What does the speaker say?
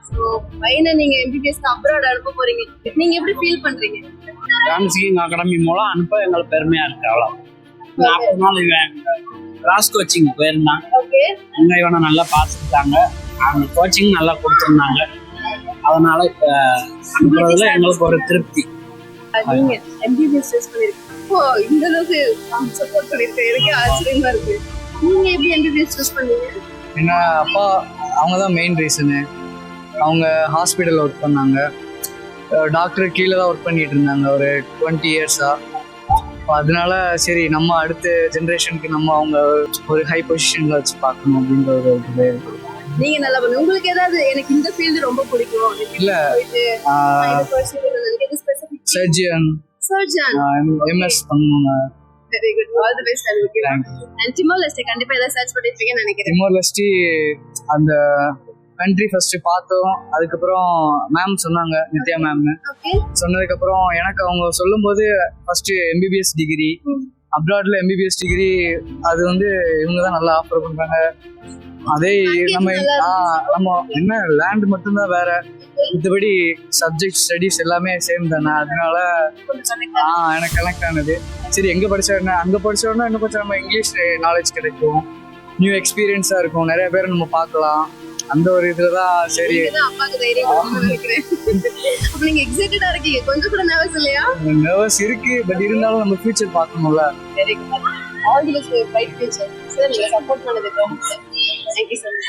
So பையனை நீங்க MBBS abroad அனுப்ப போறீங்க, நீங்க எப்படி ஃபீல் பண்றீங்க? டான்சிங் அகாடமி மூலம் அனுப்ப எங்களுக்கு பெருமையா இருக்கு. அவ்வளோ 40 நாள் இவன் கிளாஸ் கோச்சிங் போயிருந்தான். ஓகே, அங்க இவனை நல்லா பார்த்துக்கிட்டாங்க, அவங்க கோச்சிங் நல்லா கொடுத்துருந்தாங்க. அதனால இப்ப அனுப்புறதுல எங்களுக்கு ஒரு திருப்தி. நீங்க எம்பிபிஎஸ் டெஸ்ட் பண்ணிருக்கீங்க, இப்போ இந்த அளவுக்கு சப்போர்ட் பண்ணிருக்கேன், எனக்கு ஆச்சரியமா இருக்கு. நீங்க எப்படி எம்பிபிஎஸ் சூஸ் பண்ணீங்க? எங்க அப்பா அவங்க தான் மெயின் ரீசனு. அவங்க ஹாஸ்பிட்டலில் ஒர்க் பண்ணாங்க, டாக்டர் கீழே தான் ஒர்க் பண்ணிட்டு இருந்தாங்க ஒரு 20 இயர்ஸா. அதனால சரி நம்ம அடுத்த ஜென்ரேஷனுக்கு நம்ம அவங்க ஒரு ஹை பொசிஷன்ல வச்சு பார்க்கணும் அப்படின்ற ஒரு இது. நீங்க நல்லா பண்ணுங்க. உங்களுக்கு ஏதாவது எனக்கு இந்த ஃபீல்டு ரொம்ப பிடிக்கும் இல்ல சர்ஜன் எம்எஸ் பண்ணுவாங்க. Very good, all the best. Okay, and டிமோர் Leste கண்டிப்பா ஏதாவது சர்ச் பண்ணிருப்பீங்கன்னு நினைக்கிறேன். டிமோர் லெஸ்டே அந்த கண்ட்ரி ஃபர்ஸ்ட் பார்த்தோம், அதுக்கப்புறம் மேம் சொன்னாங்க, நித்யா மேம் சொன்னதுக்கப்புறம் எனக்கு அவங்க சொல்லும்போது ஃபர்ஸ்ட் எம்பிபிஎஸ் டிகிரி அப்ராட்ல எம்பிபிஎஸ் டிகிரி அது வந்து இவங்க தான் நல்லா ஆஃபர் பண்றாங்க. அதே நம்ம என்ன லேண்ட் மட்டும்தான் வேற, மற்றபடி சப்ஜெக்ட் ஸ்டடிஸ் எல்லாமே சேம் தானே. அதனால எனக்கு கனெக்ட் ஆனது. சரி எங்க படிச்சா என்ன, அங்க படிச்சோன்னா இன்னும் கொஞ்சம் நம்ம இங்கிலீஷ் நாலேஜ் கிடைக்கும், நியூ எக்ஸ்பீரியன்ஸா இருக்கும், நிறைய பேரை நம்ம பார்க்கலாம். அந்த ஒரு இதுலதான் சரி அப்பாக்கு தைரியம் நினைக்கிறேன். அப்ப நீங்க எக்ஸைட்டடா இருக்கீங்க, கொஞ்சம் கூட நர்வஸ் இல்லையா? நர்வஸ் இருக்கு, பட் இருந்தாலும் நம்ம ஃபியூச்சர் பார்க்கணும்ல. Very good, all the best, bright future. Sir நீங்க சப்போர்ட் பண்ணதுக்கு தேங்க்யூ சார்.